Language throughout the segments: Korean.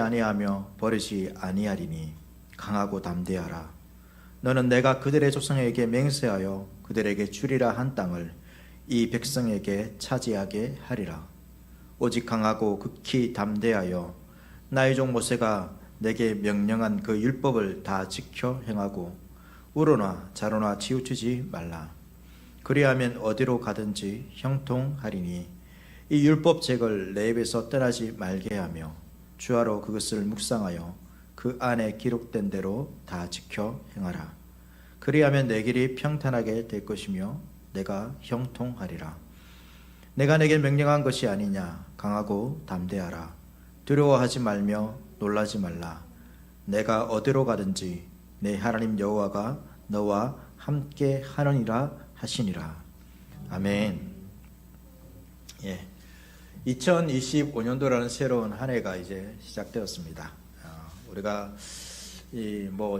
아니하며 버리지 아니하리니 강하고 담대하라. 너는 내가 그들의 조상에게 맹세하여 그들에게 주리라 한 땅을 이 백성에게 차지하게 하리라. 오직 강하고 극히 담대하여 나의 종 모세가 내게 명령한 그 율법을 다 지켜 행하고 우로나 좌로나 치우치지 말라. 그리하면 어디로 가든지 형통하리니 이 율법책을 내 입에서 떠나지 말게 하며 주야로 그것을 묵상하여 그 안에 기록된 대로 다 지켜 행하라. 그리하면 내 길이 평탄하게 될 것이며 내가 형통하리라. 내가 내게 명령한 것이 아니냐. 강하고 담대하라. 두려워하지 말며 놀라지 말라. 내가 어디로 가든지 내 하나님 여호와가 너와 함께 하느니라 하시니라. 아멘. 2025년도라는 새로운 한 해가 이제 시작되었습니다. 우리가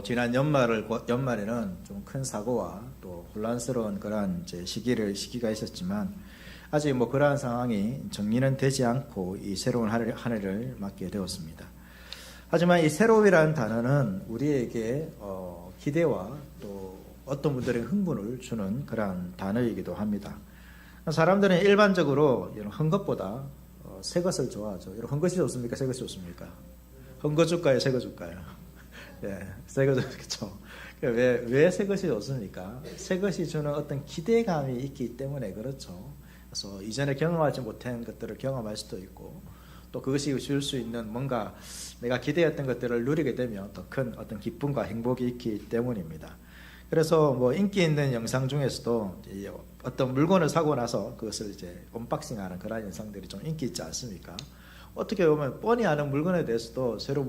지난 연말에는 좀 큰 사고와 또 혼란스러운 그러한 시기가 있었지만 아직 그러한 상황이 정리는 되지 않고 이 새로운 한 해를 맞게 되었습니다. 하지만 이 새로움이라는 단어는 우리에게 기대와 또 어떤 분들에게 흥분을 주는 그러한 단어이기도 합니다. 사람들은 일반적으로 이런 한 것보다 새 것을 좋아하죠. 이런 한 것이 좋습니까? 새 것이 좋습니까? 한 거 줄까요? 새 거 줄까요? 새 거 좋겠죠. 왜 새 것이 좋습니까? 새 것이 주는 어떤 기대감이 있기 때문에 그렇죠. 그래서 이전에 경험하지 못한 것들을 경험할 수도 있고 또 그것이 줄 수 있는 뭔가 내가 기대했던 것들을 누리게 되면 더 큰 어떤 기쁨과 행복이 있기 때문입니다. 그래서 인기 있는 영상 중에서도 어떤 물건을 사고 나서 그것을 이제 언박싱하는 그런 영상들이 좀 인기 있지 않습니까? 어떻게 보면 뻔히 아는 물건에 대해서도 새로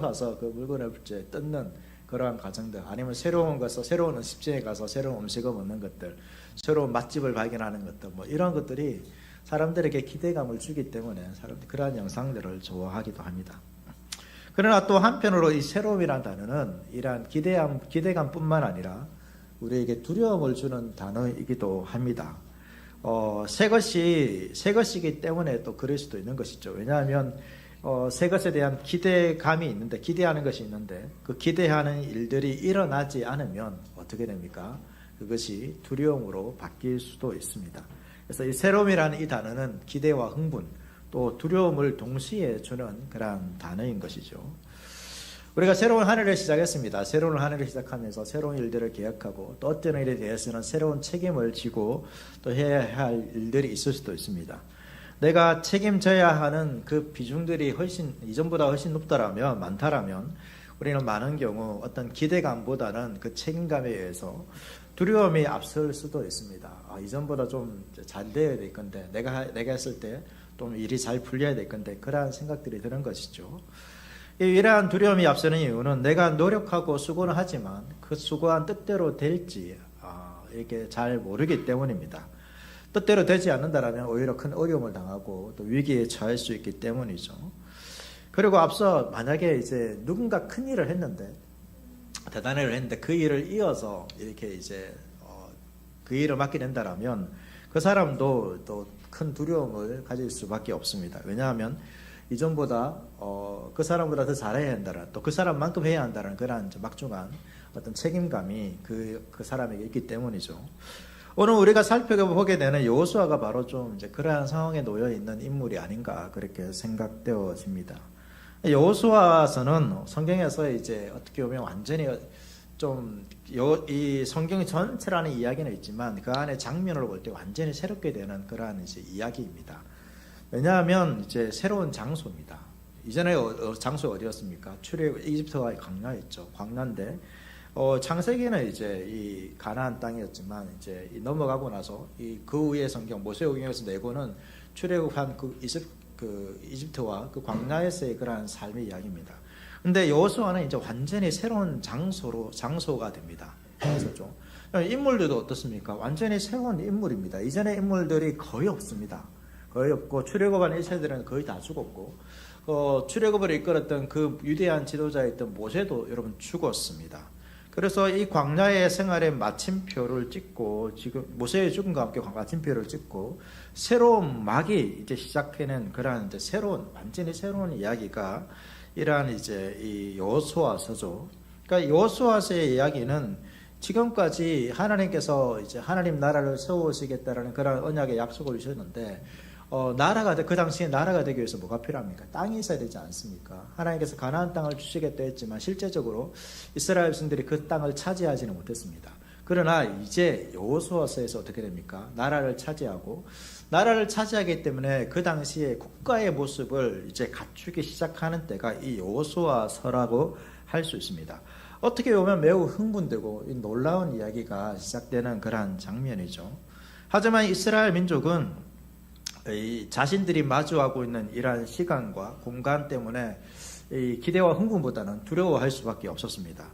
사서 그 물건을 이제 뜯는 그러한 과정들, 아니면 새로운 음식점에 가서 새로운 음식을 먹는 것들, 새로운 맛집을 발견하는 것들, 이런 것들이 사람들에게 기대감을 주기 때문에 사람들이 그러한 영상들을 좋아하기도 합니다. 그러나 또 한편으로 이 새로움이라는 단어는 이러한 기대감뿐만 아니라 우리에게 두려움을 주는 단어이기도 합니다. 새 것이기 때문에 또 그럴 수도 있는 것이죠. 왜냐하면 새 것에 대한 기대하는 것이 있는데 그 기대하는 일들이 일어나지 않으면 어떻게 됩니까? 그것이 두려움으로 바뀔 수도 있습니다. 그래서 이 새로움이라는 이 단어는 기대와 흥분 또 두려움을 동시에 주는 그러한 단어인 것이죠. 우리가 새로운 한 해를 시작했습니다. 새로운 한 해를 시작하면서 새로운 일들을 계획하고 또 어떤 일에 대해서는 새로운 책임을 지고 또 해야 할 일들이 있을 수도 있습니다. 내가 책임져야 하는 그 비중들이 이전보다 훨씬 많다라면 우리는 많은 경우 어떤 기대감보다는 그 책임감에 의해서 두려움이 앞설 수도 있습니다. 이전보다 좀 잘 되어야 될 건데 내가 했을 때 좀 일이 잘 풀려야 될 건데 그러한 생각들이 드는 것이죠. 이러한 두려움이 앞서는 이유는 내가 노력하고 수고는 하지만 그 수고한 뜻대로 될지 이렇게 잘 모르기 때문입니다. 뜻대로 되지 않는다면 오히려 큰 어려움을 당하고 또 위기에 처할 수 있기 때문이죠. 그리고 앞서 만약에 이제 누군가 큰 일을 했는데 대단한 일을 했는데 그 일을 이어서 이렇게 이제 그 일을 맡게 된다면 그 사람도 또 큰 두려움을 가질 수밖에 없습니다. 왜냐하면 이전보다 그 사람보다 더 잘해야 한다는 또 그 사람만큼 해야 한다는 그런 막중한 어떤 책임감이 그 사람에게 있기 때문이죠. 오늘 우리가 살펴보게 되는 여호수아가 바로 좀 이제 그러한 상황에 놓여 있는 인물이 아닌가 그렇게 생각되어집니다. 여호수아서는 성경에서 이제 어떻게 보면 완전히 이 성경 전체라는 이야기는 있지만 그 안에 장면으로 볼 때 완전히 새롭게 되는 그러한 이제 이야기입니다. 왜냐하면 이제 새로운 장소입니다. 이전에 장소가 어디였습니까? 이집트가 광야였죠. 광야인데 창세기는 이제 이 가나안 땅이었지만 이제 넘어가고 나서 그 위에 성경 모세오경에서 내고는 출애굽한 그 이집트와 그 광야에서의 그러한 삶의 이야기입니다. 근데 여호수아는 이제 완전히 새로운 장소가 됩니다. 그래서죠. 인물들도 어떻습니까? 완전히 새로운 인물입니다. 이전의 인물들이 거의 없습니다. 거의 없고 출애굽한 일세들은 거의 다 죽었고 출애굽을 이끌었던 그 위대한 지도자였던 모세도 여러분 죽었습니다. 그래서 이 광야의 생활의 마침표를 찍고 지금 모세의 죽음과 함께 마침표를 찍고 새로운 막이 이제 시작되는 그러한 이제 완전히 새로운 이야기가 이러한 이제 이 여호수아서죠. 그러니까 여호수아서의 이야기는 지금까지 하나님께서 이제 하나님 나라를 세우시겠다라는 그런 언약의 약속을 주셨는데 그 당시에 나라가 되기 위해서 뭐가 필요합니까? 땅이 있어야 되지 않습니까? 하나님께서 가나안 땅을 주시겠다 했지만 실제적으로 이스라엘 백성들이 그 땅을 차지하지는 못했습니다. 그러나 이제 여호수아서에서 어떻게 됩니까? 나라를 차지하기 때문에 그 당시에 국가의 모습을 이제 갖추기 시작하는 때가 이 여호수아서라고 할 수 있습니다. 어떻게 보면 매우 흥분되고 놀라운 이야기가 시작되는 그러한 장면이죠. 하지만 이스라엘 민족은 자신들이 마주하고 있는 이러한 시간과 공간 때문에 기대와 흥분보다는 두려워할 수밖에 없었습니다.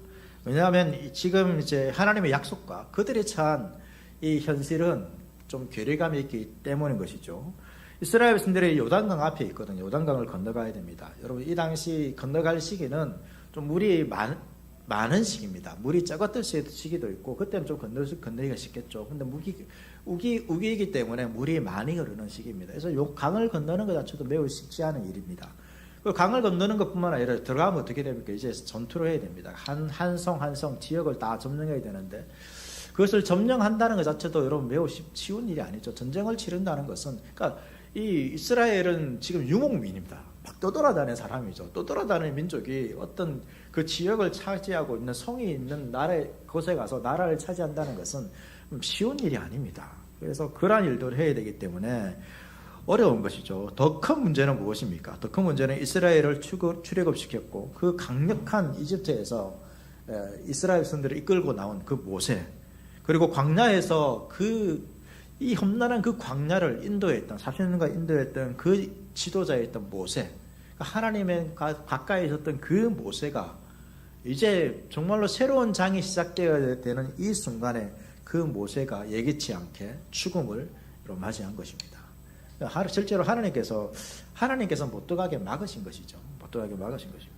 왜냐하면 지금 이제 하나님의 약속과 그들이 처한 이 현실은 좀 괴리감이 있기 때문인 것이죠. 이스라엘 백성들이 요단강 앞에 있거든요. 요단강을 건너가야 됩니다. 여러분, 이 당시 건너갈 시기는 좀 물이 많은 시기입니다. 물이 적었던 시기도 있고 그때는 좀 건너기가 쉽겠죠. 근데 우기이기 때문에 물이 많이 흐르는 시기입니다. 그래서 요 강을 건너는 것 자체도 매우 쉽지 않은 일입니다. 그 강을 건너는 것뿐만 아니라 들어가면 어떻게 됩니까? 이제 전투를 해야 됩니다. 한 성 지역을 다 점령해야 되는데 그것을 점령한다는 것 자체도 여러분 매우 쉬운 일이 아니죠. 전쟁을 치른다는 것은 그러니까 이 이스라엘은 지금 유목민입니다. 막 떠돌아다니는 사람이죠. 떠돌아다니는 민족이 어떤 그 지역을 차지하고 있는 성이 있는 곳에 가서 나라를 차지한다는 것은 쉬운 일이 아닙니다. 그래서 그러한 일들을 해야 되기 때문에 어려운 것이죠. 더 큰 문제는 무엇입니까? 더 큰 문제는 이스라엘을 출애굽시켰고 그 강력한 이집트에서 이스라엘 백성들을 이끌고 나온 그 모세, 그리고 광야에서 이 험난한 그 광야를 인도했던 40년간 인도했던 그 지도자였던 모세, 하나님의 가까이 있었던 그 모세가 이제 정말로 새로운 장이 시작되어야 되는 이 순간에 그 모세가 예기치 않게 죽음을 맞이한 것입니다. 실제로 하나님께서 못 들어가게 막으신 것이죠. 못 들어가게 막으신 것입니다.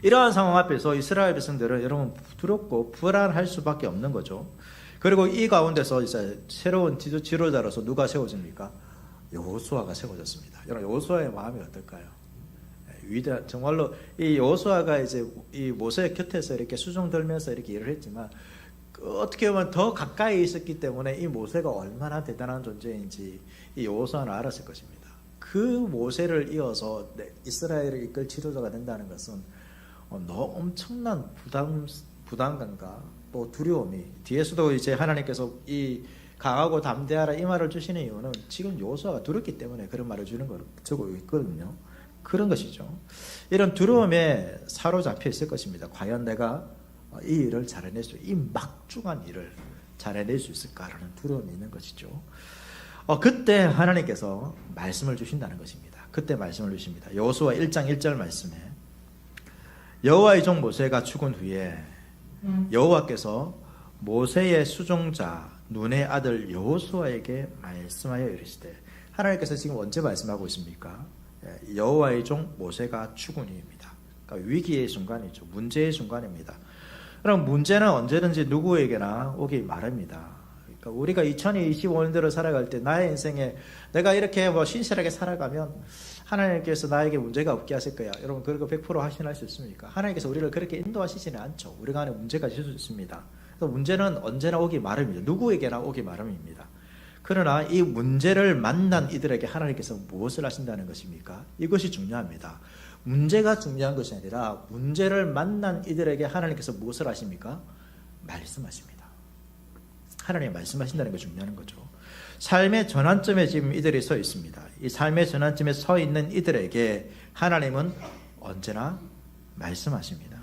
이러한 상황 앞에서 이스라엘 백성들은 여러분 두렵고 불안할 수밖에 없는 거죠. 그리고 이 가운데서 이제 새로운 지도자로서 누가 세워집니까? 여호수아가 세워졌습니다. 여러분, 여호수아의 마음이 어떨까요? 정말로 이 여호수아가 이제 이 모세 곁에서 이렇게 수종 들면서 이렇게 일을 했지만 어떻게 보면 더 가까이 있었기 때문에 이 모세가 얼마나 대단한 존재인지 이 여호수아는 알았을 것입니다. 그 모세를 이어서 이스라엘을 이끌 지도자가 된다는 것은 너무 엄청난 부담감과 또 두려움이, 뒤에서도 이제 하나님께서 이 강하고 담대하라 이 말을 주시는 이유는 지금 여호수아가 두렵기 때문에 그런 말을 주는 걸 적고 있거든요. 그런 것이죠. 이런 두려움에 사로잡혀 있을 것입니다. 과연 내가 이 일을 잘해낼 이 막중한 일을 잘해낼 수 있을까라는 두려움이 있는 것이죠. 그때 하나님께서 말씀을 주신다는 것입니다. 그때 말씀을 주십니다. 여호수아 1장 1절 말씀에 여호와의 종 모세가 죽은 후에 여호와께서 모세의 수종자 눈의 아들 여호수아에게 말씀하여 이르시되, 하나님께서 지금 언제 말씀하고 있습니까? 여호와의 종 모세가 죽은 후입니다. 그러니까 위기의 순간이죠. 문제의 순간입니다. 그럼 문제는 언제든지 누구에게나 오기 마련입니다. 그러니까 우리가 2025년대로 살아갈 때 나의 인생에 내가 이렇게 신실하게 살아가면 하나님께서 나에게 문제가 없게 하실 거야. 여러분, 그거 100% 확신할 수 있습니까? 하나님께서 우리를 그렇게 인도하시지는 않죠. 우리가 안에 문제가 있을 수 있습니다. 그래서 문제는 언제나 오기 마련입니다. 누구에게나 오기 마련입니다. 그러나 이 문제를 만난 이들에게 하나님께서 무엇을 하신다는 것입니까? 이것이 중요합니다. 문제가 중요한 것이 아니라 문제를 만난 이들에게 하나님께서 무엇을 하십니까? 말씀하십니다. 하나님이 말씀하신다는 것이 중요한 거죠. 삶의 전환점에 지금 이들이 서 있습니다. 이 삶의 전환점에 서 있는 이들에게 하나님은 언제나 말씀하십니다.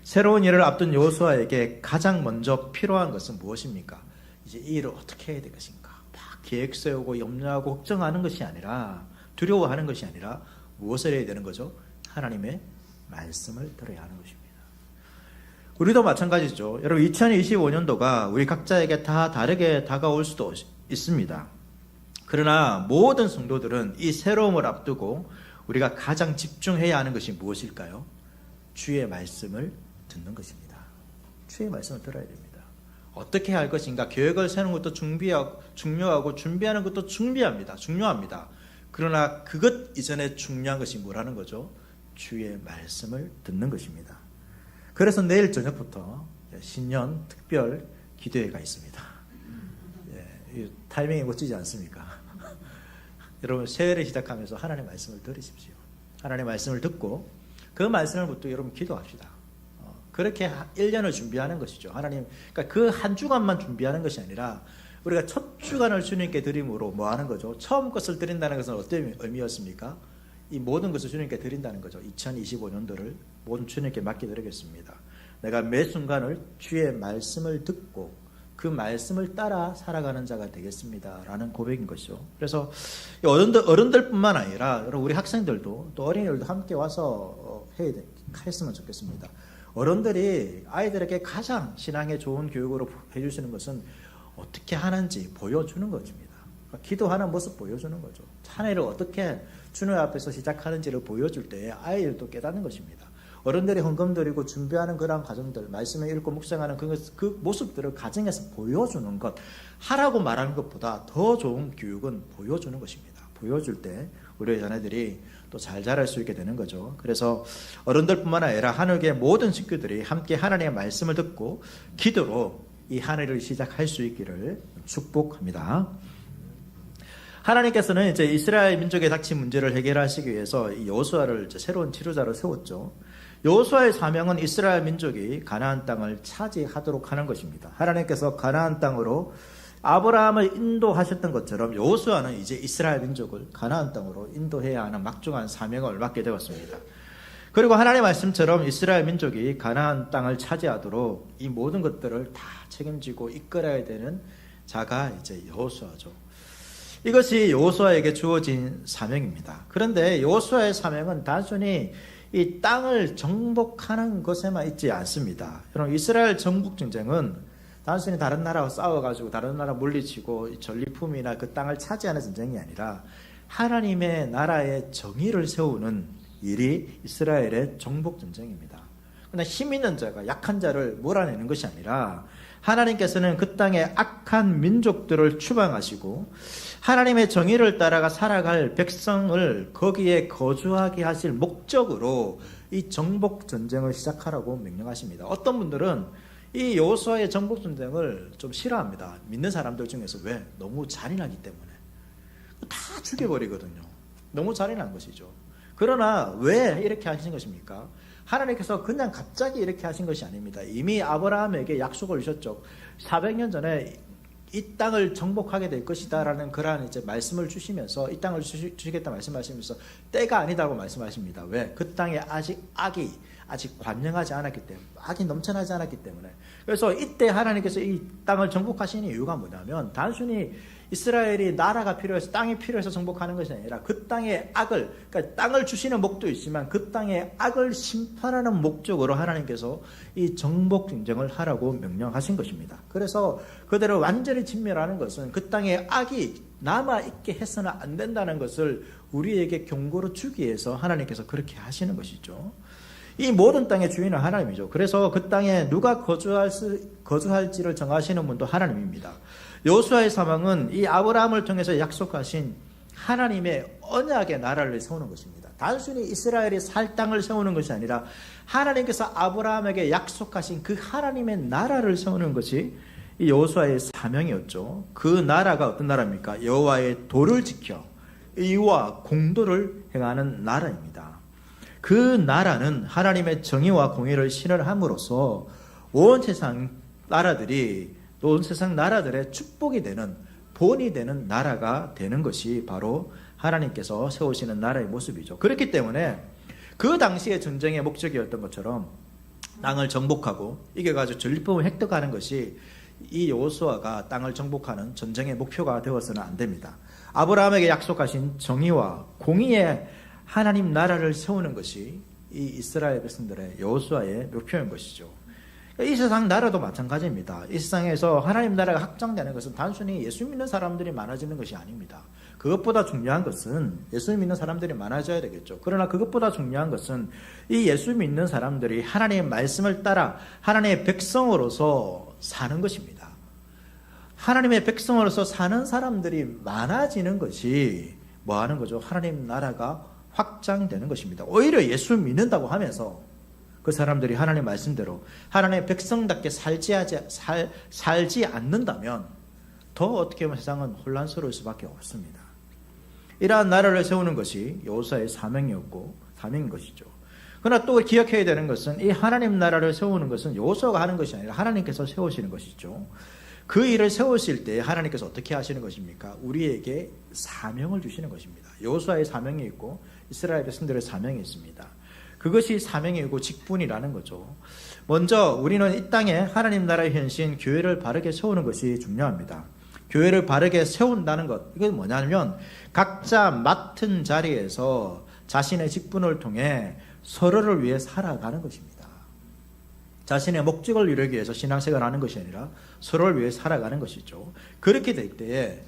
새로운 일을 앞둔 여호수아에게 가장 먼저 필요한 것은 무엇입니까? 이제 이 일을 어떻게 해야 될 것인가? 막 계획 세우고 염려하고 걱정하는 것이 아니라, 두려워하는 것이 아니라 무엇을 해야 되는 거죠? 하나님의 말씀을 들어야 하는 것입니다. 우리도 마찬가지죠. 여러분, 2025년도가 우리 각자에게 다 다르게 다가올 수도 있습니다. 그러나 모든 성도들은 이 새로움을 앞두고 우리가 가장 집중해야 하는 것이 무엇일까요? 주의 말씀을 듣는 것입니다. 주의 말씀을 들어야 됩니다. 어떻게 할 것인가 계획을 세우는 것도 중요하고 준비하는 것도 중요합니다. 그러나 그것 이전에 중요한 것이 뭐라는 거죠? 주의 말씀을 듣는 것입니다. 그래서 내일 저녁부터 신년 특별 기도회가 있습니다. 이 타이밍이 멋지지 않습니까? 여러분 새해를 시작하면서 하나님의 말씀을 들으십시오. 하나님의 말씀을 듣고 그 말씀을 붙들고 여러분 기도합시다. 그렇게 1년을 준비하는 것이죠. 하나님, 그러니까 그 한 주간만 준비하는 것이 아니라 우리가 첫 주간을 주님께 드림으로 뭐 하는 거죠? 처음 것을 드린다는 것은 어떤 의미였습니까? 이 모든 것을 주님께 드린다는 거죠. 2025년도를 모든 주님께 맡겨드리겠습니다. 내가 매 순간을 주의 말씀을 듣고 그 말씀을 따라 살아가는 자가 되겠습니다. 라는 고백인 것이죠. 그래서 어른들뿐만 아니라 우리 학생들도 또 어린이들도 함께 와서 했으면 좋겠습니다. 어른들이 아이들에게 가장 신앙에 좋은 교육으로 해주시는 것은 어떻게 하는지 보여주는 것입니다. 기도하는 모습 보여주는 거죠. 찬양을 어떻게 주님 앞에서 시작하는지를 보여줄 때 아이들도 깨닫는 것입니다. 어른들이 헌금 드리고 준비하는 그런 과정들, 말씀을 읽고 묵상하는 그 모습들을 가정에서 보여주는 것, 하라고 말하는 것보다 더 좋은 교육은 보여주는 것입니다. 보여줄 때 우리 자녀들이 또 잘 자랄 수 있게 되는 거죠. 그래서 어른들뿐만 아니라 하늘의 모든 식구들이 함께 하나님의 말씀을 듣고 기도로 이 한 해를 시작할 수 있기를 축복합니다. 하나님께서는 이제 이스라엘 민족에 닥친 문제를 해결하시기 위해서 이 여호수아를 새로운 지도자로 세웠죠. 여호수아의 사명은 이스라엘 민족이 가나안 땅을 차지하도록 하는 것입니다. 하나님께서 가나안 땅으로 아브라함을 인도하셨던 것처럼 여호수아는 이제 이스라엘 민족을 가나안 땅으로 인도해야 하는 막중한 사명을 맡게 되었습니다. 그리고 하나님의 말씀처럼 이스라엘 민족이 가나안 땅을 차지하도록 이 모든 것들을 다 책임지고 이끌어야 되는 자가 이제 여호수아죠. 이것이 여호수아에게 주어진 사명입니다. 그런데 여호수아의 사명은 단순히 이 땅을 정복하는 것에만 있지 않습니다. 여러분 이스라엘 정복 전쟁은 단순히 다른 나라와 싸워가지고 다른 나라 물리치고 전리품이나 그 땅을 차지하는 전쟁이 아니라 하나님의 나라의 정의를 세우는 일이 이스라엘의 정복 전쟁입니다. 그러나 힘 있는 자가 약한 자를 몰아내는 것이 아니라 하나님께서는 그 땅의 악한 민족들을 추방하시고 하나님의 정의를 따라가 살아갈 백성을 거기에 거주하게 하실 목적으로 이 정복 전쟁을 시작하라고 명령하십니다. 어떤 분들은 이 여호수아의 정복 전쟁을 좀 싫어합니다. 믿는 사람들 중에서. 왜? 너무 잔인하기 때문에. 다 죽여버리거든요. 너무 잔인한 것이죠. 그러나 왜 이렇게 하신 것입니까? 하나님께서 그냥 갑자기 이렇게 하신 것이 아닙니다. 이미 아브라함에게 약속을 주셨죠. 400년 전에 이 땅을 정복하게 될 것이다 라는 그러한 이제 말씀을 주시면서 이 땅을 주시겠다 말씀하시면서 때가 아니다고 말씀하십니다. 왜? 그 땅에 악이 관영하지 않았기 때문에, 악이 넘쳐나지 않았기 때문에. 그래서 이때 하나님께서 이 땅을 정복하시는 이유가 뭐냐면 단순히 이스라엘이 나라가 필요해서 땅이 필요해서 정복하는 것이 아니라 그 땅의 악을, 그러니까 땅을 주시는 목도 있지만 그 땅의 악을 심판하는 목적으로 하나님께서 이 정복 전쟁을 하라고 명령하신 것입니다. 그래서 그대로 완전히 진멸하는 것은 그 땅에 악이 남아있게 해서는 안 된다는 것을 우리에게 경고로 주기 위해서 하나님께서 그렇게 하시는 것이죠. 이 모든 땅의 주인은 하나님이죠. 그래서 그 땅에 누가 거주할지를 정하시는 분도 하나님입니다. 여호수아의 사명은 이 아브라함을 통해서 약속하신 하나님의 언약의 나라를 세우는 것입니다. 단순히 이스라엘이 살 땅을 세우는 것이 아니라 하나님께서 아브라함에게 약속하신 그 하나님의 나라를 세우는 것이 이 여호수아의 사명이었죠. 그 나라가 어떤 나라입니까? 여호와의 도를 지켜 의와 공도를 행하는 나라입니다. 그 나라는 하나님의 정의와 공의를 실현함으로써 온 세상 나라들의 축복이 되는, 본이 되는 나라가 되는 것이 바로 하나님께서 세우시는 나라의 모습이죠. 그렇기 때문에 그 당시의 전쟁의 목적이었던 것처럼 땅을 정복하고 이겨가지고 전리품을 획득하는 것이 이 여호수아가 땅을 정복하는 전쟁의 목표가 되어서는 안 됩니다. 아브라함에게 약속하신 정의와 공의의 하나님 나라를 세우는 것이 이 이스라엘 백성들의 여호수아의 목표인 것이죠. 이 세상 나라도 마찬가지입니다. 이 세상에서 하나님 나라가 확장되는 것은 단순히 예수 믿는 사람들이 많아지는 것이 아닙니다. 그 그것보다 중요한 것은 예수 믿는 사람들이 많아져야 되겠죠. 그러나 그것보다 중요한 것은 이 예수 믿는 사람들이 하나님의 말씀을 따라 하나님의 백성으로서 사는 것입니다. 하나님의 백성으로서 사는 사람들이 많아지는 것이 뭐 하는 거죠? 하나님 나라가 확장되는 것입니다. 오히려 예수 믿는다고 하면서 그 사람들이 하나님의 말씀대로 하나님의 백성답게 살지 않는다면 더 어떻게 보면 세상은 혼란스러울 수밖에 없습니다. 이러한 나라를 세우는 것이 여호수아의 사명인 것이죠. 그러나 또 기억해야 되는 것은 이 하나님 나라를 세우는 것은 여호수아가 하는 것이 아니라 하나님께서 세우시는 것이죠. 그 일을 세우실 때 하나님께서 어떻게 하시는 것입니까? 우리에게 사명을 주시는 것입니다. 여호수아의 사명이 있고 이스라엘 백성들의 사명이 있습니다. 그것이 사명이고 직분이라는 거죠. 먼저 우리는 이 땅에 하나님 나라의 현신 교회를 바르게 세우는 것이 중요합니다. 교회를 바르게 세운다는 것, 이건 뭐냐면 각자 맡은 자리에서 자신의 직분을 통해 서로를 위해 살아가는 것입니다. 자신의 목적을 이루기 위해서 신앙생활을 하는 것이 아니라 서로를 위해 살아가는 것이죠. 그렇게 될 때에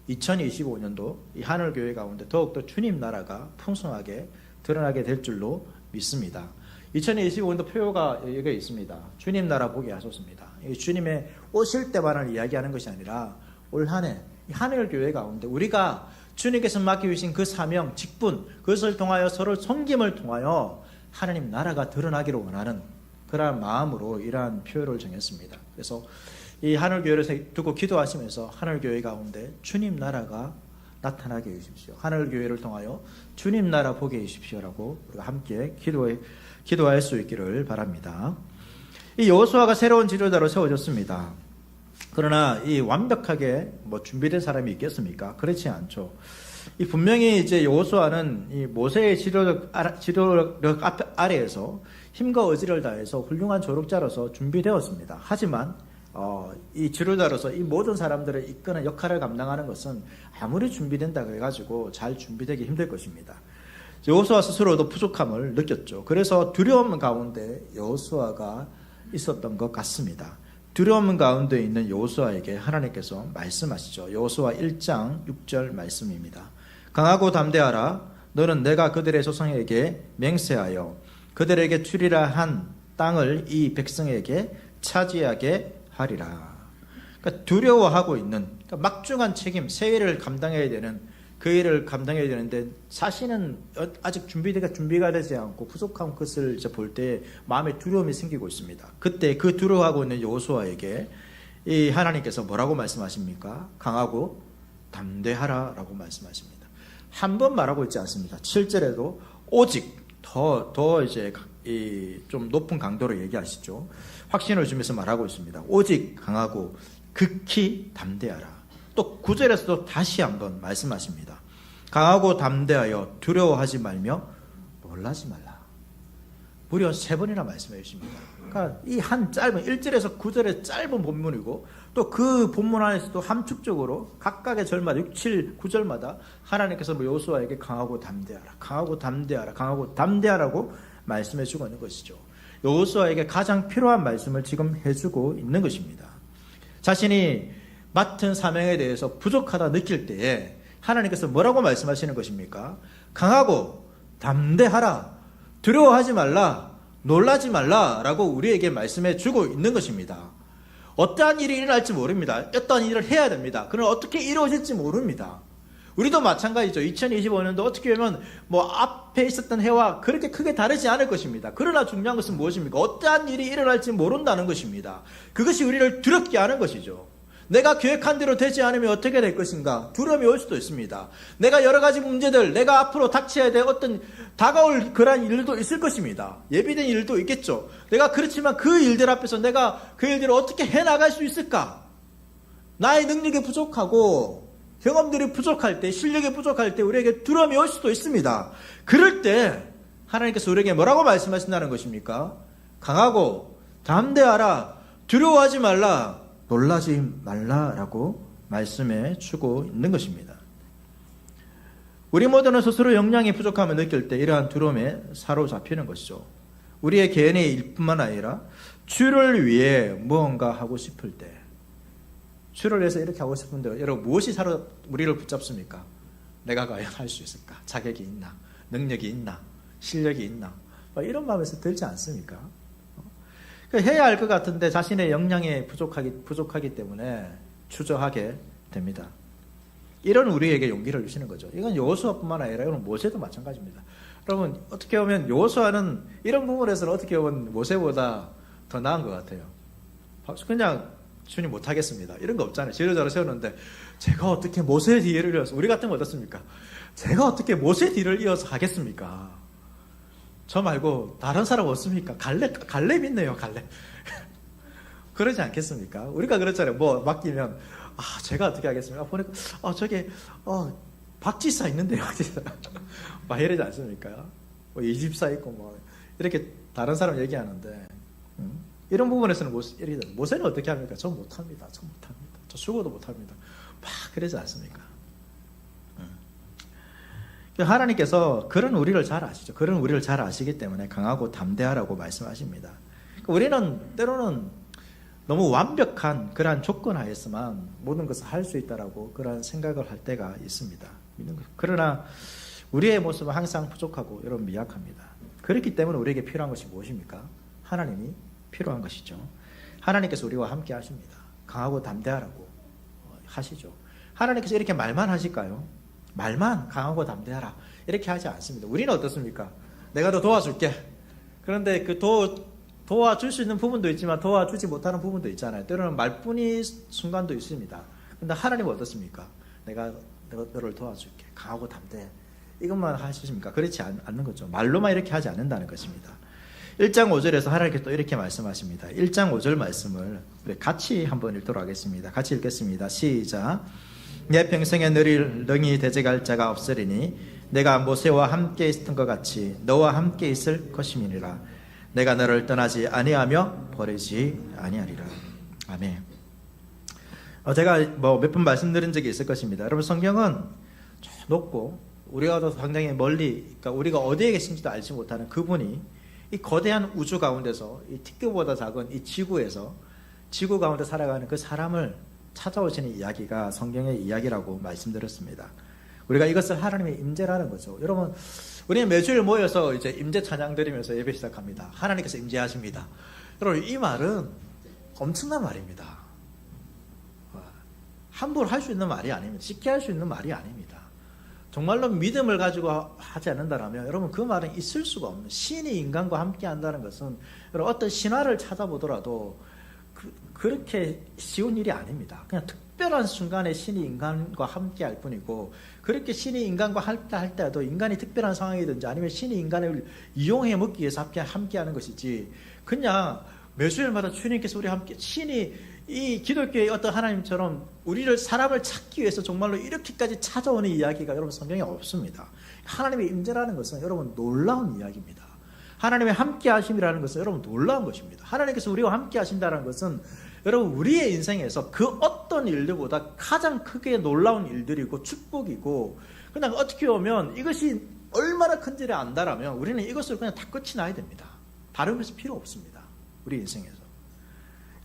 2025년도 이 하늘교회 가운데 더욱더 주님 나라가 풍성하게 드러나게 될 줄로 믿습니다. 2025년도 표가 여기에 있습니다. 주님 나라 보게 하셨습니다. 주님의 오실 때만을 이야기하는 것이 아니라 올 한 해 하늘교회 가운데 우리가 주님께서 맡겨주신 그 사명, 직분, 그것을 통하여 서로 섬김을 통하여 하나님 나라가 드러나기를 원하는 그러한 마음으로 이러한 표를 정했습니다. 그래서 이 하늘교회를 두고 기도하시면서 하늘교회 가운데 주님 나라가 나타나게 해주십시오. 하늘교회를 통하여 주님 나라 보게 해주십시오라고 우리가 함께 기도할 수 있기를 바랍니다. 이 여호수아가 새로운 지도자로 세워졌습니다. 그러나 이 완벽하게 준비된 사람이 있겠습니까? 그렇지 않죠. 이 분명히 이제 여호수아는 이 모세의 지도력 아래에서 힘과 의지를 다해서 훌륭한 조력자로서 준비되었습니다. 하지만 이 지도자로서 이 모든 사람들을 이끄는 역할을 감당하는 것은 아무리 준비된다고 해가지고 잘 준비되기 힘들 것입니다. 여호수아 스스로도 부족함을 느꼈죠. 그래서 두려움 가운데 여호수아가 있었던 것 같습니다. 두려움 가운데 있는 여호수아에게 하나님께서 말씀하시죠. 여호수아 1장 6절 말씀입니다. 강하고 담대하라. 너는 내가 그들의 조상에게 맹세하여 그들에게 주리라 한 땅을 이 백성에게 차지하게 하리라. 그러니까 두려워하고 있는 막중한 책임, 새 일을 감당해야 되는 그 일을 감당해야 되는데 자신은 아직 준비가 되지 않고 부족한 것을 볼 때 마음에 두려움이 생기고 있습니다. 그때 그 두려워하고 있는 여호수아에게 이 하나님께서 뭐라고 말씀하십니까? 강하고 담대하라라고 말씀하십니다. 한 번 말하고 있지 않습니다. 7절에도 오직 더 이제 좀 높은 강도로 얘기하시죠. 확신을 주면서 말하고 있습니다. 오직 강하고 극히 담대하라. 또 9절에서도 다시 한번 말씀하십니다. 강하고 담대하여 두려워하지 말며 놀라지 말라. 무려 3번이나 말씀해 주십니다. 그러니까 이 한 짧은 1절에서 9절의 짧은 본문이고 또 그 본문 안에서도 함축적으로 각각의 절마다 6, 7, 9절마다 하나님께서 여호수아에게 강하고 담대하라, 강하고 담대하라, 강하고 담대하라고 말씀해 주고 있는 것이죠. 여호수아에게 가장 필요한 말씀을 지금 해주고 있는 것입니다. 자신이 맡은 사명에 대해서 부족하다 느낄 때에 하나님께서 뭐라고 말씀하시는 것입니까? 강하고 담대하라, 두려워하지 말라, 놀라지 말라 라고 우리에게 말씀해 주고 있는 것입니다. 어떠한 일이 일어날지 모릅니다. 어떠한 일을 해야 됩니다. 그러나 어떻게 이루어질지 모릅니다. 우리도 마찬가지죠. 2025년도 어떻게 보면 앞에 있었던 해와 그렇게 크게 다르지 않을 것입니다. 그러나 중요한 것은 무엇입니까? 어떠한 일이 일어날지 모른다는 것입니다. 그것이 우리를 두렵게 하는 것이죠. 내가 계획한 대로 되지 않으면 어떻게 될 것인가? 두려움이 올 수도 있습니다. 내가 여러 가지 문제들, 내가 앞으로 닥쳐야 될 어떤 다가올 그러한 일도 있을 것입니다. 예비된 일도 있겠죠. 내가 그렇지만 그 일들 앞에서 내가 그 일들을 어떻게 해나갈 수 있을까? 나의 능력이 부족하고 경험들이 부족할 때, 실력이 부족할 때 우리에게 두려움이 올 수도 있습니다. 그럴 때 하나님께서 우리에게 뭐라고 말씀하신다는 것입니까? 강하고 담대하라, 두려워하지 말라, 놀라지 말라라고 말씀해 주고 있는 것입니다. 우리 모두는 스스로 역량이 부족함을 느낄 때 이러한 두려움에 사로잡히는 것이죠. 우리의 개인의 일뿐만 아니라 주를 위해 무언가 하고 싶을 때, 주를 위해서 이렇게 하고 싶은데 여러분 무엇이 우리를 붙잡습니까? 내가 과연 할 수 있을까? 자격이 있나? 능력이 있나? 실력이 있나? 이런 마음에서 들지 않습니까? 해야 할 것 같은데 자신의 역량에 부족하기 때문에 주저하게 됩니다. 이런 우리에게 용기를 주시는 거죠. 이건 여호수아뿐만 아니라 이건 모세도 마찬가지입니다. 여러분 어떻게 보면 여호수아는 이런 부분에서는 어떻게 보면 모세보다 더 나은 것 같아요. 그냥 주님 못하겠습니다. 이런 거 없잖아요. 지도자로 세웠는데 제가 어떻게 모세 뒤를 이어서, 우리 같으면 어떻습니까? 제가 어떻게 모세 뒤를 이어서 하겠습니까? 저 말고 다른 사람 없습니까? 갈렙 있네요, 갈렙. 그러지 않겠습니까? 우리가 그렇잖아요. 뭐 맡기면 제가 어떻게 하겠습니까? 보니까 저게 박지사 있는데요, 박지사. 막 이러지 않습니까? 이집사 있고 뭐 이렇게 다른 사람 얘기하는데 이런 부분에서는 모세는 어떻게 합니까? 저 못합니다. 저 죽어도 못합니다. 막 그러지 않습니까? 하나님께서 그런 우리를 잘 아시죠. 그런 우리를 잘 아시기 때문에 강하고 담대하라고 말씀하십니다. 우리는 때로는 너무 완벽한 그러한 조건 하에서만 모든 것을 할 수 있다라고 그런 생각을 할 때가 있습니다. 그러나 우리의 모습은 항상 부족하고 여러분 미약합니다. 그렇기 때문에 우리에게 필요한 것이 무엇입니까? 하나님이 필요한 것이죠. 하나님께서 우리와 함께 하십니다. 강하고 담대하라고 하시죠. 하나님께서 이렇게 말만 하실까요? 말만 강하고 담대하라 이렇게 하지 않습니다. 우리는 어떻습니까? 내가 더 도와줄게. 그런데 그 도와줄 수 있는 부분도 있지만 도와주지 못하는 부분도 있잖아요. 때로는 말뿐인 순간도 있습니다. 그런데 하나님은 어떻습니까? 내가 너를 도와줄게. 강하고 담대해. 이것만 하십니까? 그렇지 않는 거죠. 말로만 이렇게 하지 않는다는 것입니다. 1장 5절에서 하나님께서 또 이렇게 말씀하십니다. 1장 5절 말씀을 우리 같이 한번 읽도록 하겠습니다. 같이 읽겠습니다. 시작. 내 평생에 너를 능히 대적할 자가 없으리니 내가 모세와 함께 있었던 것 같이 너와 함께 있을 것임이니라. 내가 너를 떠나지 아니하며 버리지 아니하리라. 아멘. 제가 몇 번 말씀드린 적이 있을 것입니다. 여러분 성경은 높고 우리가 더 상당히 멀리, 그러니까 우리가 어디에 계신지도 알지 못하는 그분이 이 거대한 우주 가운데서 이 티끌보다 작은 이 지구에서 지구 가운데 살아가는 그 사람을 찾아오시는 이야기가 성경의 이야기라고 말씀드렸습니다. 우리가 이것을 하나님의 임재라는 거죠. 여러분, 우리는 매주일 모여서 이제 임재 찬양 드리면서 예배 시작합니다. 하나님께서 임재하십니다. 여러분, 이 말은 엄청난 말입니다. 함부로 할 수 있는 말이 아닙니다. 쉽게 할 수 있는 말이 아닙니다. 정말로 믿음을 가지고 하지 않는다면 여러분 그 말은 있을 수가 없는, 신이 인간과 함께 한다는 것은 여러분 어떤 신화를 찾아보더라도 그렇게 쉬운 일이 아닙니다. 그냥 특별한 순간에 신이 인간과 함께 할 뿐이고, 그렇게 신이 인간과 함께 할 때도 인간이 특별한 상황이든지 아니면 신이 인간을 이용해 먹기 위해서 함께 하는 것이지, 그냥 매주일마다 주님께서 우리 함께, 신이 이 기독교의 어떤 하나님처럼 우리를, 사람을 찾기 위해서 정말로 이렇게까지 찾아오는 이야기가 여러분 성경에 없습니다. 하나님의 임재라는 것은 여러분 놀라운 이야기입니다. 하나님의 함께 하심이라는 것은 여러분 놀라운 것입니다. 하나님께서 우리와 함께 하신다는 것은 여러분 우리의 인생에서 그 어떤 일들보다 가장 크게 놀라운 일들이고 축복이고, 그냥 어떻게 보면 이것이 얼마나 큰지를 안다라면 우리는 이것을 그냥 다 끝이 나야 됩니다. 다른 것이 필요 없습니다. 우리 인생에서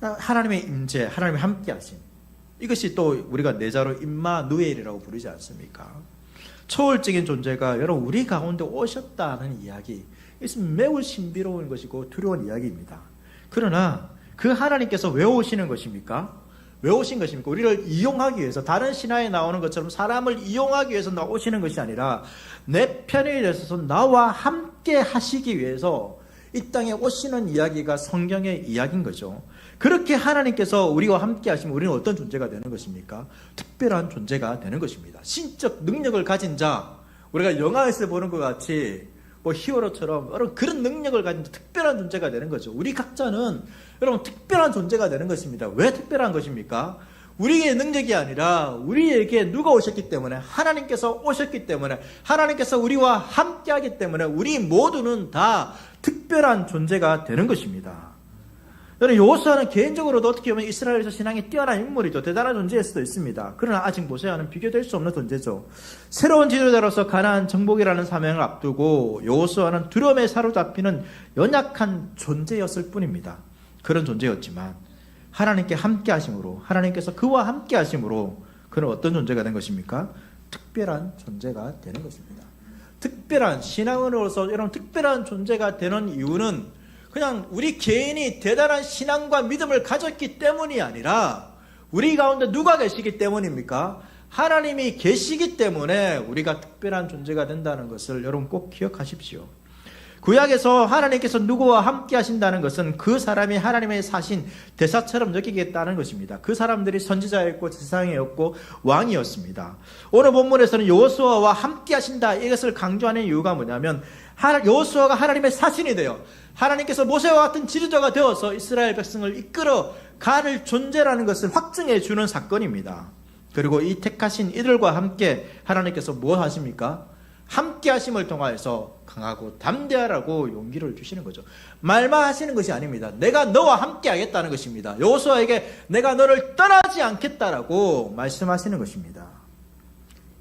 하나님의 임재, 하나님의 함께 하심, 이것이 또 우리가 내자로 임마누엘이라고 부르지 않습니까? 초월적인 존재가 여러분 우리 가운데 오셨다는 이야기, 이것은 매우 신비로운 것이고 두려운 이야기입니다. 그러나 그 하나님께서 왜 오시는 것입니까? 왜 오신 것입니까? 우리를 이용하기 위해서, 다른 신화에 나오는 것처럼 사람을 이용하기 위해서 오시는 것이 아니라 내 편에 대해서 나와 함께 하시기 위해서 이 땅에 오시는 이야기가 성경의 이야기인 거죠. 그렇게 하나님께서 우리와 함께 하시면 우리는 어떤 존재가 되는 것입니까? 특별한 존재가 되는 것입니다. 신적 능력을 가진 자, 우리가 영화에서 보는 것 같이 히어로처럼 여러분 그런 능력을 가진 특별한 존재가 되는 거죠. 우리 각자는 여러분 특별한 존재가 되는 것입니다. 왜 특별한 것입니까? 우리의 능력이 아니라 우리에게 누가 오셨기 때문에, 하나님께서 오셨기 때문에, 하나님께서 우리와 함께하기 때문에 우리 모두는 다 특별한 존재가 되는 것입니다. 여러분 여호수아는 개인적으로도 어떻게 보면 이스라엘에서 신앙이 뛰어난 인물이죠. 대단한 존재일 수도 있습니다. 그러나 아직 모세와는 비교될 수 없는 존재죠. 새로운 지도자로서 가나안 정복이라는 사명을 앞두고 여호수아는 두려움에 사로잡히는 연약한 존재였을 뿐입니다. 그런 존재였지만 하나님께 함께 하심으로, 하나님께서 그와 함께 하심으로 그는 어떤 존재가 된 것입니까? 특별한 존재가 되는 것입니다. 특별한 신앙으로서 여러분 특별한 존재가 되는 이유는 그냥 우리 개인이 대단한 신앙과 믿음을 가졌기 때문이 아니라 우리 가운데 누가 계시기 때문입니까? 하나님이 계시기 때문에 우리가 특별한 존재가 된다는 것을 여러분 꼭 기억하십시오. 구약에서 하나님께서 누구와 함께 하신다는 것은 그 사람이 하나님의 사신 대사처럼 여기겠다는 것입니다. 그 사람들이 선지자였고 세상이었고 왕이었습니다. 오늘 본문에서는 여호수아와 함께 하신다 이것을 강조하는 이유가 뭐냐면 여호수아가 하나님의 사신이 되어 하나님께서 모세와 같은 지도자가 되어서 이스라엘 백성을 이끌어 가는 존재라는 것을 확증해 주는 사건입니다. 그리고 이 택하신 이들과 함께 하나님께서 뭐 하십니까? 함께 하심을 통하여서 강하고 담대하라고 용기를 주시는 거죠. 말만 하시는 것이 아닙니다. 내가 너와 함께 하겠다는 것입니다. 여호수아에게 내가 너를 떠나지 않겠다라고 말씀하시는 것입니다.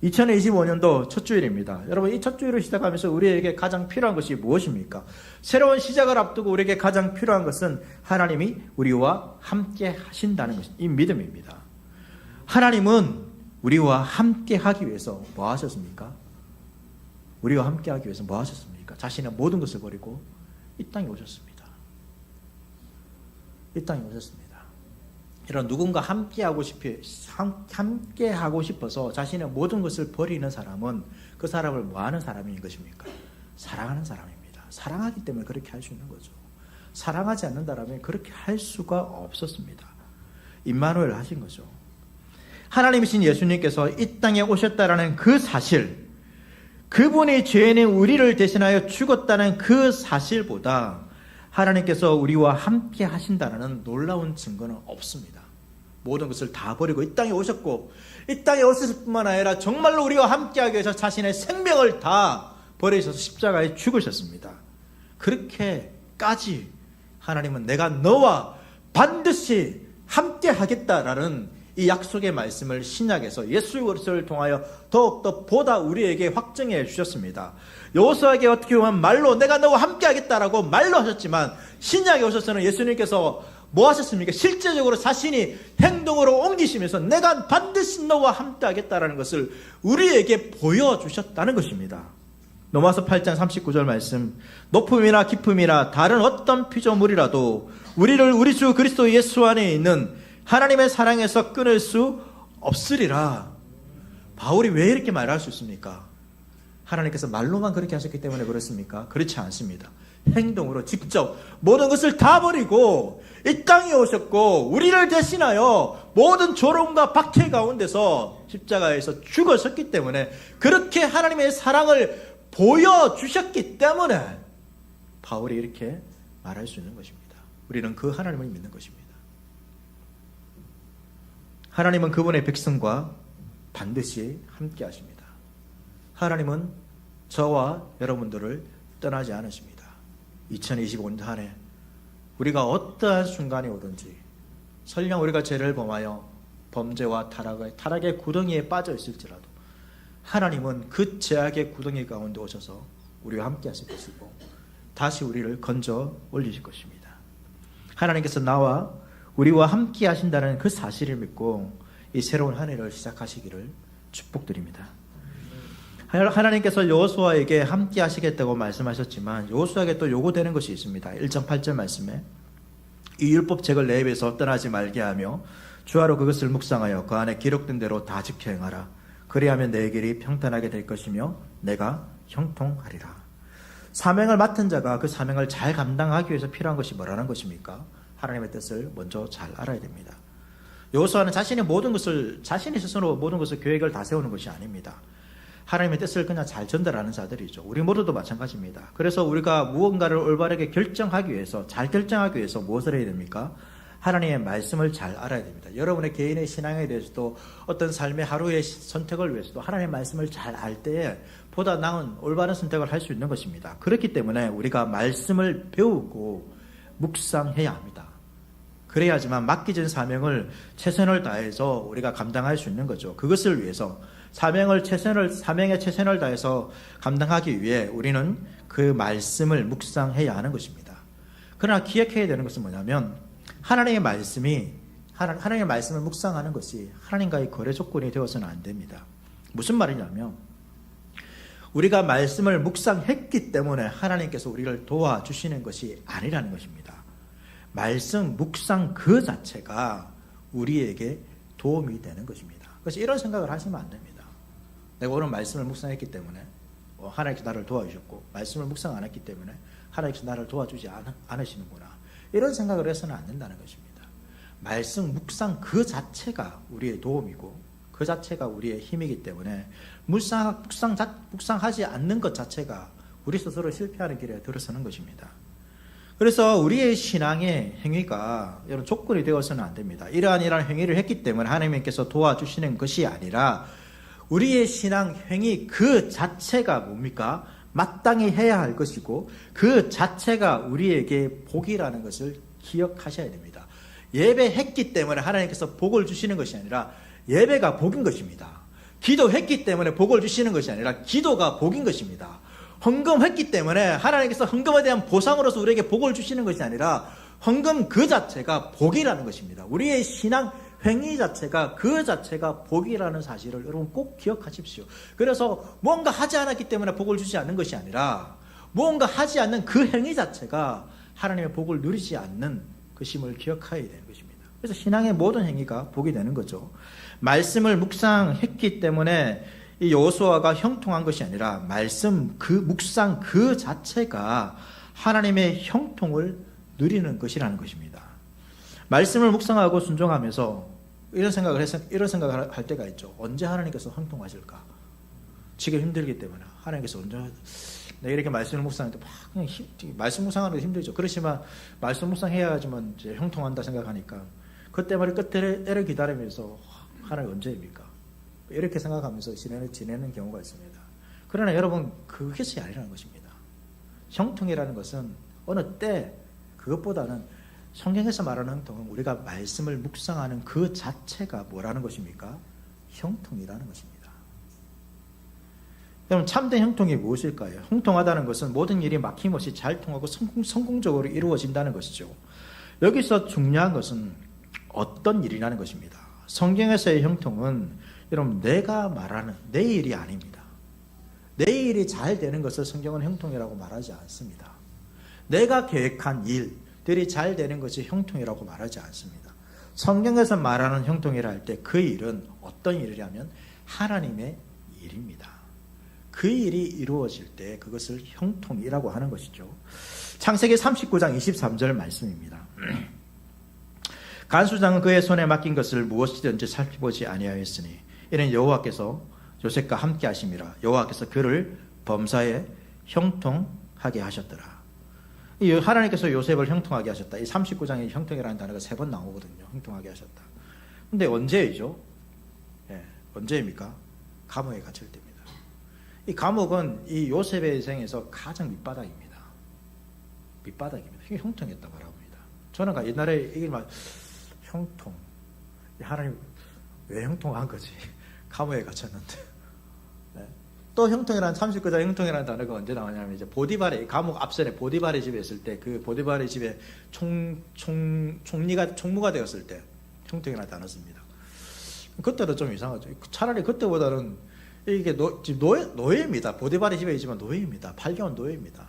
2025년도 첫 주일입니다. 여러분 이 첫 주일을 시작하면서 우리에게 가장 필요한 것이 무엇입니까? 새로운 시작을 앞두고 우리에게 가장 필요한 것은 하나님이 우리와 함께 하신다는 것입니다. 이 믿음입니다. 하나님은 우리와 함께 하기 위해서 뭐 하셨습니까? 우리와 함께 하기 위해서 뭐 하셨습니까? 자신의 모든 것을 버리고 이 땅에 오셨습니다. 이 땅에 오셨습니다. 이런 누군가 함께 하고 싶어서 자신의 모든 것을 버리는 사람은 그 사람을 뭐 하는 사람인 것입니까? 사랑하는 사람입니다. 사랑하기 때문에 그렇게 할 수 있는 거죠. 사랑하지 않는다면 그렇게 할 수가 없었습니다. 임마누엘 하신 거죠. 하나님이신 예수님께서 이 땅에 오셨다라는 그 사실, 그분이 죄인인 우리를 대신하여 죽었다는 그 사실보다 하나님께서 우리와 함께 하신다는 놀라운 증거는 없습니다. 모든 것을 다 버리고 이 땅에 오셨고 이 땅에 오셨을 뿐만 아니라 정말로 우리와 함께하기 위해서 자신의 생명을 다 버리셔서 십자가에 죽으셨습니다. 그렇게까지 하나님은 내가 너와 반드시 함께 하겠다라는 이 약속의 말씀을 신약에서 예수 그리스도를 통하여 더욱더 보다 우리에게 확증해 주셨습니다. 여호수아에게 어떻게 보면 말로 내가 너와 함께 하겠다라고 말로 하셨지만 신약에 오셔서는 예수님께서 뭐 하셨습니까? 실제적으로 자신이 행동으로 옮기시면서 내가 반드시 너와 함께 하겠다라는 것을 우리에게 보여주셨다는 것입니다. 로마서 8장 39절 말씀, 높음이나 깊음이나 다른 어떤 피조물이라도 우리를 우리 주 그리스도 예수 안에 있는 하나님의 사랑에서 끊을 수 없으리라. 바울이 왜 이렇게 말할 수 있습니까? 하나님께서 말로만 그렇게 하셨기 때문에 그렇습니까? 그렇지 않습니다. 행동으로 직접 모든 것을 다 버리고 이 땅에 오셨고 우리를 대신하여 모든 조롱과 박해 가운데서 십자가에서 죽으셨기 때문에 그렇게 하나님의 사랑을 보여주셨기 때문에 바울이 이렇게 말할 수 있는 것입니다. 우리는 그 하나님을 믿는 것입니다. 하나님은 그분의 백성과 반드시 함께 하십니다. 하나님은 저와 여러분들을 떠나지 않으십니다. 2025년 한 해 우리가 어떠한 순간이 오든지 설령 우리가 죄를 범하여 범죄와 타락의 구덩이에 빠져 있을지라도 하나님은 그 죄악의 구덩이 가운데 오셔서 우리와 함께 하실 것이고 다시 우리를 건져 올리실 것입니다. 하나님께서 나와 우리와 함께 하신다는 그 사실을 믿고 이 새로운 한 해를 시작하시기를 축복드립니다. 하나님께서 여호수아에게 함께 하시겠다고 말씀하셨지만 여호수아에게 또 요구되는 것이 있습니다. 1장 8절 말씀에 이 율법책을 내 입에서 떠나지 말게 하며 주하로 그것을 묵상하여 그 안에 기록된 대로 다 지켜 행하라. 그리하면 내 길이 평탄하게 될 것이며 내가 형통하리라. 사명을 맡은 자가 그 사명을 잘 감당하기 위해서 필요한 것이 뭐라는 것입니까? 하나님의 뜻을 먼저 잘 알아야 됩니다. 여호수아는 자신이 스스로 모든 것을 계획을 다 세우는 것이 아닙니다. 하나님의 뜻을 그냥 잘 전달하는 자들이죠. 우리 모두도 마찬가지입니다. 그래서 우리가 무언가를 올바르게 결정하기 위해서, 잘 결정하기 위해서 무엇을 해야 됩니까? 하나님의 말씀을 잘 알아야 됩니다. 여러분의 개인의 신앙에 대해서도 어떤 삶의 하루의 선택을 위해서도 하나님의 말씀을 잘 알 때에 보다 나은 올바른 선택을 할 수 있는 것입니다. 그렇기 때문에 우리가 말씀을 배우고 묵상해야 합니다. 그래야지만 맡겨진 사명을 최선을 다해서 우리가 감당할 수 있는 거죠. 그것을 위해서 사명의 최선을 다해서 감당하기 위해 우리는 그 말씀을 묵상해야 하는 것입니다. 그러나 기억해야 되는 것은 뭐냐면 하나님의 말씀을 묵상하는 것이 하나님과의 거래 조건이 되어서는 안 됩니다. 무슨 말이냐면 우리가 말씀을 묵상했기 때문에 하나님께서 우리를 도와주시는 것이 아니라는 것입니다. 말씀 묵상 그 자체가 우리에게 도움이 되는 것입니다. 그래서 이런 생각을 하시면 안 됩니다. 내가 오늘 말씀을 묵상했기 때문에 하나님께서 나를 도와주셨고, 말씀을 묵상 안 했기 때문에 하나님께서 나를 도와주지 않으시는구나, 이런 생각을 해서는 안 된다는 것입니다. 말씀 묵상 그 자체가 우리의 도움이고 그 자체가 우리의 힘이기 때문에 묵상하지 않는 것 자체가 우리 스스로 실패하는 길에 들어서는 것입니다. 그래서 우리의 신앙의 행위가 여러분 조건이 되어서는 안 됩니다. 이러한 행위를 했기 때문에 하나님께서 도와주시는 것이 아니라 우리의 신앙 행위 그 자체가 뭡니까? 마땅히 해야 할 것이고 그 자체가 우리에게 복이라는 것을 기억하셔야 됩니다. 예배했기 때문에 하나님께서 복을 주시는 것이 아니라 예배가 복인 것입니다. 기도했기 때문에 복을 주시는 것이 아니라 기도가 복인 것입니다. 헌금했기 때문에 하나님께서 헌금에 대한 보상으로서 우리에게 복을 주시는 것이 아니라 헌금 그 자체가 복이라는 것입니다. 우리의 신앙 행위 자체가 그 자체가 복이라는 사실을 여러분 꼭 기억하십시오. 그래서 뭔가 하지 않았기 때문에 복을 주지 않는 것이 아니라 뭔가 하지 않는 그 행위 자체가 하나님의 복을 누리지 않는 것임을 기억해야 되는 것입니다. 그래서 신앙의 모든 행위가 복이 되는 거죠. 말씀을 묵상했기 때문에 이 여호수아가 형통한 것이 아니라 말씀 그 묵상 그 자체가 하나님의 형통을 누리는 것이라는 것입니다. 말씀을 묵상하고 순종하면서 이런 생각을 할 때가 있죠. 언제 하나님께서 형통하실까? 지금 힘들기 때문에 하나님께서 언제 내가 이렇게 말씀을 묵상하는데 막 그냥 말씀 묵상하는 게 힘들죠. 그렇지만 말씀 묵상해야지만 이제 형통한다 생각하니까 그때 말이 끝을 기다리면서 하나님 언제입니까? 이렇게 생각하면서 지내는 경우가 있습니다. 그러나 여러분 그것이 아니라는 것입니다. 형통이라는 것은 어느 때 그것보다는 성경에서 말하는 형통은 우리가 말씀을 묵상하는 그 자체가 뭐라는 것입니까? 형통이라는 것입니다. 여러분 참된 형통이 무엇일까요? 형통하다는 것은 모든 일이 막힘없이 잘 통하고 성공적으로 이루어진다는 것이죠. 여기서 중요한 것은 어떤 일이라는 것입니다. 성경에서의 형통은 여러분 내가 말하는 내 일이 아닙니다. 내 일이 잘 되는 것을 성경은 형통이라고 말하지 않습니다. 내가 계획한 일들이 잘 되는 것이 형통이라고 말하지 않습니다. 성경에서 말하는 형통이라 할 때 그 일은 어떤 일이냐면 하나님의 일입니다. 그 일이 이루어질 때 그것을 형통이라고 하는 것이죠. 창세기 39장 23절 말씀입니다. 간수장은 그의 손에 맡긴 것을 무엇이든지 살펴보지 아니하였으니 이는 여호와께서 요셉과 함께 하심이라. 여호와께서 그를 범사에 형통하게 하셨더라. 이 하나님께서 요셉을 형통하게 하셨다. 이 39장에 형통이라는 단어가 3번 나오거든요. 형통하게 하셨다. 근데 언제이죠? 언제입니까? 감옥에 갇힐 때입니다. 이 감옥은 이 요셉의 생에서 가장 밑바닥입니다. 밑바닥입니다. 이게 형통했다고 말합니다. 저는 옛날에 이게 막 형통, 하나님 왜 형통한 거지? 감옥에 갇혔는데. 또 형통이라는 39장 형통이라는 단어가 언제 나오냐면 이제 보디발의 감옥 앞선에 보디발의 집에 있을 때 그 보디발의 집에 총무가 되었을 때 형통이라는 단어 씁니다. 그때도 좀 이상하죠. 차라리 그때보다는 이게 노예입니다. 보디발의 집에 있지만 노예입니다. 8개월 노예입니다.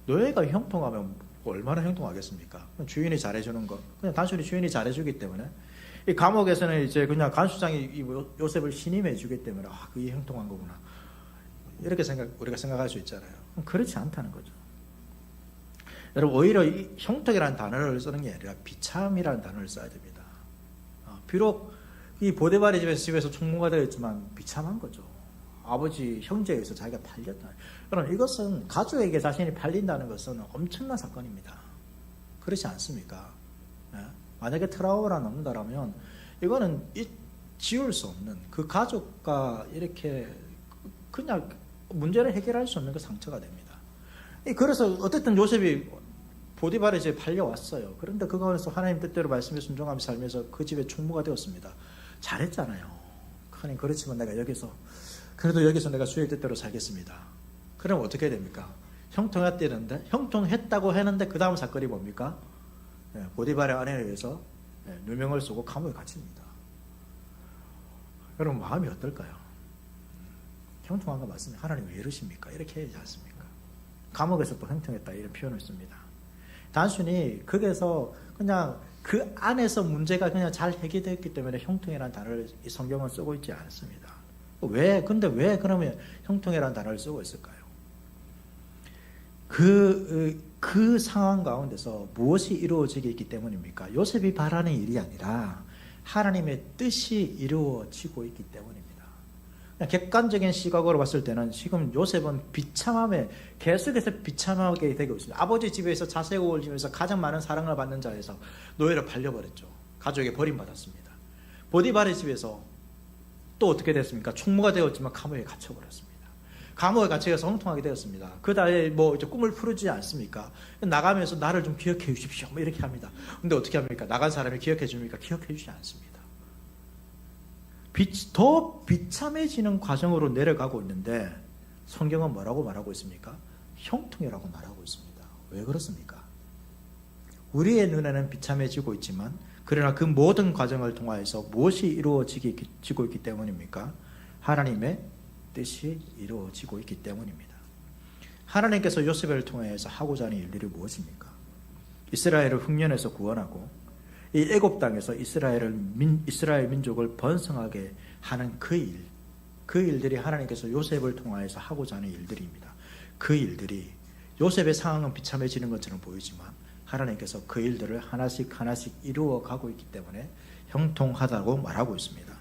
노예가 형통하면 얼마나 형통하겠습니까? 주인이 잘해주는 거, 그냥 단순히 주인이 잘해주기 때문에 이 감옥에서는 이제 그냥 간수장이 요셉을 신임해주기 때문에 그게 형통한 거구나. 이렇게 우리가 생각할 수 있잖아요. 그렇지 않다는 거죠. 여러분 오히려 이 형통이라는 단어를 쓰는 게 아니라 비참이라는 단어를 써야 됩니다. 비록 이 보디발의 집에서 총무가 되었지만 비참한 거죠. 아버지 형제에 의해서 자기가 팔렸다. 그럼 이것은 가족에게 자신이 팔린다는 것은 엄청난 사건입니다. 그렇지 않습니까? 만약에 트라우마가 남는다라면 이거는 지울 수 없는 그 가족과 이렇게 그냥 문제를 해결할 수 없는 그 상처가 됩니다. 그래서 어쨌든 요셉이 보디발의 집에 팔려왔어요. 그런데 그 가운데서 하나님 뜻대로 말씀에 순종하면서 살면서 그 집에 총무가 되었습니다. 잘했잖아요. 하나님 그렇지만 내가 그래도 여기서 내가 주의 뜻대로 살겠습니다. 그럼 어떻게 됩니까? 형통했다는데 형통했다고 했는데 그 다음 사건이 뭡니까? 보디발의 아내에 의해서 누명을 쓰고 감옥에 갇힙니다. 여러분 마음이 어떨까요? 형통한 거 맞습니다. 하나님 왜 이러십니까? 이렇게 해야지 않습니까? 감옥에서 또 형통했다 이런 표현을 씁니다. 단순히 거기에서 그냥 그 안에서 문제가 그냥 잘 해결됐기 때문에 형통이라는 단어를 이 성경은 쓰고 있지 않습니다. 근데 왜 그러면 형통이라는 단어를 쓰고 있을까요? 그 상황 가운데서 무엇이 이루어지게 있기 때문입니까? 요셉이 바라는 일이 아니라 하나님의 뜻이 이루어지고 있기 때문입니다. 그냥 객관적인 시각으로 봤을 때는 지금 요셉은 비참함에 계속해서 비참하게 되고 있습니다. 아버지 집에서 자색옥을 지면서 가장 많은 사랑을 받는 자에서 노예로 팔려버렸죠. 가족에게 버림받았습니다. 보디발의 집에서 또 어떻게 됐습니까? 총무가 되었지만 감옥에 갇혀버렸습니다. 감옥에 갇혀서 형통하게 되었습니다. 그 다음에 이제 꿈을 풀어주지 않습니까? 나가면서 나를 좀 기억해 주십시오. 이렇게 합니다. 근데 어떻게 합니까? 나간 사람이 기억해 줍니까? 기억해 주지 않습니다. 더 비참해지는 과정으로 내려가고 있는데 성경은 뭐라고 말하고 있습니까? 형통이라고 말하고 있습니다. 왜 그렇습니까? 우리의 눈에는 비참해지고 있지만 그러나 그 모든 과정을 통하여서 무엇이 이루어지고 있기 때문입니까? 하나님의 뜻이 이루어지고 있기 때문입니다. 하나님께서 요셉을 통해서 하고자 하는 일들이 무엇입니까? 이스라엘을 흉년에서 구원하고 이 애굽 땅에서 이스라엘 민족을 번성하게 하는 그 일들이 하나님께서 요셉을 통하여서 하고자 하는 일들입니다. 그 일들이 요셉의 상황은 비참해지는 것처럼 보이지만 하나님께서 그 일들을 하나씩 이루어가고 있기 때문에 형통하다고 말하고 있습니다.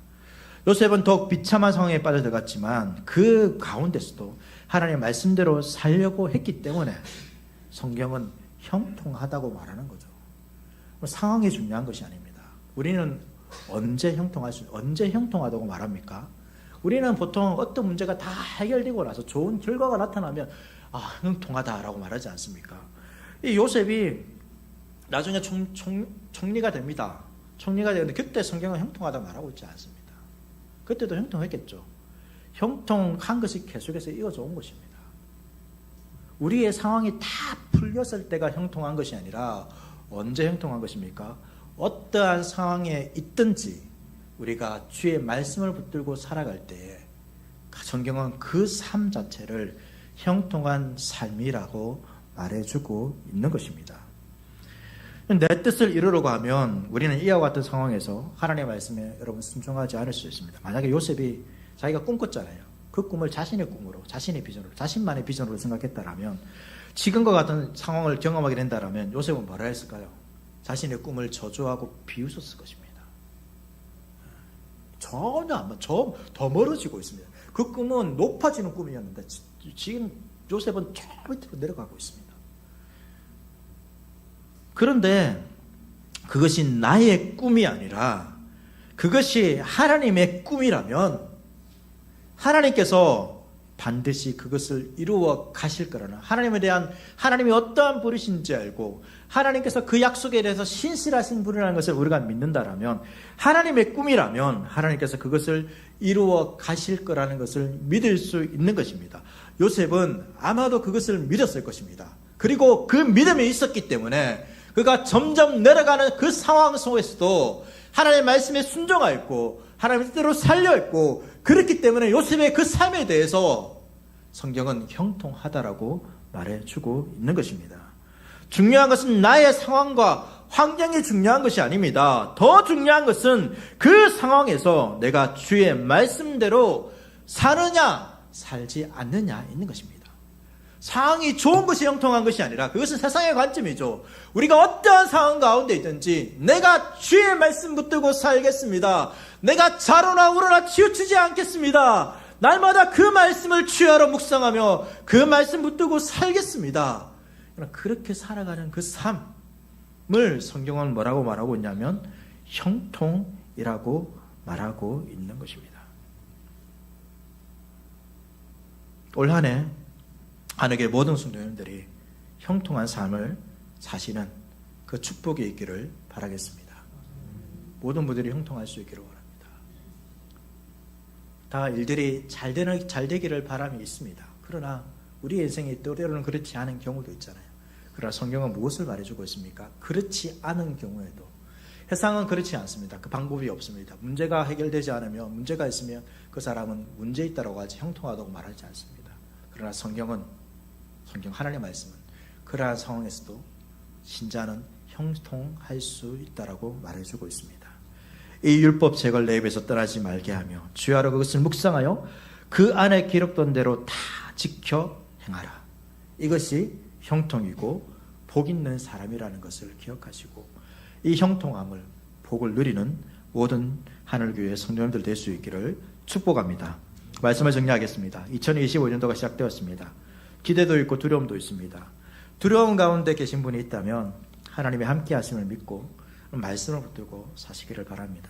요셉은 더욱 비참한 상황에 빠져들어갔지만 그 가운데서도 하나님의 말씀대로 살려고 했기 때문에 성경은 형통하다고 말하는 거죠. 상황이 중요한 것이 아닙니다. 우리는 언제 형통하다고 말합니까? 우리는 보통 어떤 문제가 다 해결되고 나서 좋은 결과가 나타나면 형통하다라고 말하지 않습니까? 이 요셉이 나중에 총리가 됩니다. 총리가 되는데 그때 성경은 형통하다고 말하고 있지 않습니다. 그때도 형통했겠죠. 형통한 것이 계속해서 이어져 온 것입니다. 우리의 상황이 다 풀렸을 때가 형통한 것이 아니라 언제 형통한 것입니까? 어떠한 상황에 있든지 우리가 주의 말씀을 붙들고 살아갈 때에 성경은 그 삶 자체를 형통한 삶이라고 말해주고 있는 것입니다. 내 뜻을 이루려고 하면 우리는 이와 같은 상황에서 하나님의 말씀에 여러분 순종하지 않을 수 있습니다. 만약에 요셉이 자기가 꿈꿨잖아요. 그 꿈을 자신의 꿈으로, 자신의 비전으로, 자신만의 비전으로 생각했다라면 지금과 같은 상황을 경험하게 된다라면 요셉은 뭐라 했을까요? 자신의 꿈을 저주하고 비웃었을 것입니다. 전혀 더 멀어지고 있습니다. 그 꿈은 높아지는 꿈이었는데 지금 요셉은 저 밑으로 내려가고 있습니다. 그런데 그것이 나의 꿈이 아니라 그것이 하나님의 꿈이라면 하나님께서 반드시 그것을 이루어 가실 거라는 하나님이 어떠한 분이신지 알고 하나님께서 그 약속에 대해서 신실하신 분이라는 것을 우리가 믿는다라면 하나님의 꿈이라면 하나님께서 그것을 이루어 가실 거라는 것을 믿을 수 있는 것입니다. 요셉은 아마도 그것을 믿었을 것입니다. 그리고 그 믿음이 있었기 때문에 그가 점점 내려가는 그 상황 속에서도 하나님의 말씀에 순종하였고 하나님의 뜻대로 살려있고 그렇기 때문에 요셉의 그 삶에 대해서 성경은 형통하다라고 말해주고 있는 것입니다. 중요한 것은 나의 상황과 환경이 중요한 것이 아닙니다. 더 중요한 것은 그 상황에서 내가 주의 말씀대로 사느냐 살지 않느냐 있는 것입니다. 상황이 좋은 것이 형통한 것이 아니라 그것은 세상의 관점이죠. 우리가 어떠한 상황 가운데 있든지 내가 주의 말씀 붙들고 살겠습니다. 내가 자로나 우로나 치우치지 않겠습니다. 날마다 그 말씀을 취하러 묵상하며 그 말씀 붙들고 살겠습니다. 그렇게 살아가는 그 삶을 성경은 뭐라고 말하고 있냐면 형통이라고 말하고 있는 것입니다. 올 한 해 한국의 모든 성도님들이 형통한 삶을 사시는 그 축복이 있기를 바라겠습니다. 모든 분들이 형통할 수 있기를 원합니다. 다 일들이 잘 되기를 바람이 있습니다. 그러나 우리 인생이 때로는 그렇지 않은 경우도 있잖아요. 그러나 성경은 무엇을 말해주고 있습니까? 그렇지 않은 경우에도 세상은 그렇지 않습니다. 그 방법이 없습니다. 문제가 해결되지 않으면, 문제가 있으면 그 사람은 문제 있다고 하지 형통하다고 말하지 않습니다. 그러나 성경 하나님의 말씀은 그러한 상황에서도 신자는 형통할 수 있다라고 말해주고 있습니다. 이 율법책을 내 입에서 떠나지 말게 하며 주야로 그것을 묵상하여 그 안에 기록된 대로 다 지켜 행하라. 이것이 형통이고 복 있는 사람이라는 것을 기억하시고 이 형통함을, 복을 누리는 모든 하늘교회 성도님들 될 수 있기를 축복합니다. 말씀을 정리하겠습니다. 2025년도가 시작되었습니다. 기대도 있고 두려움도 있습니다. 두려움 가운데 계신 분이 있다면 하나님의 함께 하심을 믿고 말씀을 붙들고 사시기를 바랍니다.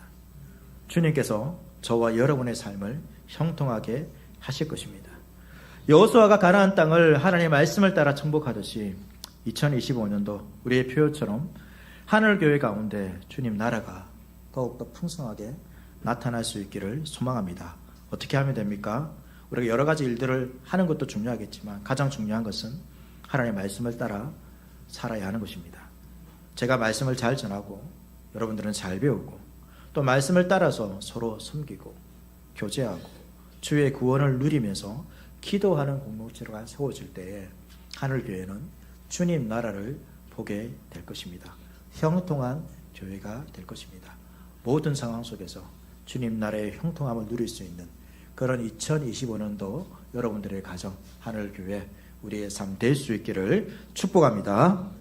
주님께서 저와 여러분의 삶을 형통하게 하실 것입니다. 여호수아가 가나안 땅을 하나님의 말씀을 따라 정복하듯이 2025년도 우리의 표효처럼 하늘교회 가운데 주님 나라가 더욱더 풍성하게 나타날 수 있기를 소망합니다. 어떻게 하면 됩니까? 우리가 여러 가지 일들을 하는 것도 중요하겠지만 가장 중요한 것은 하나님의 말씀을 따라 살아야 하는 것입니다. 제가 말씀을 잘 전하고 여러분들은 잘 배우고 또 말씀을 따라서 서로 섬기고 교제하고 주의 구원을 누리면서 기도하는 공동체가 세워질 때에 하늘교회는 주님 나라를 보게 될 것입니다. 형통한 교회가 될 것입니다. 모든 상황 속에서 주님 나라의 형통함을 누릴 수 있는 그런 2025년도 여러분들의 가정, 하늘교회, 우리의 삶 될 수 있기를 축복합니다.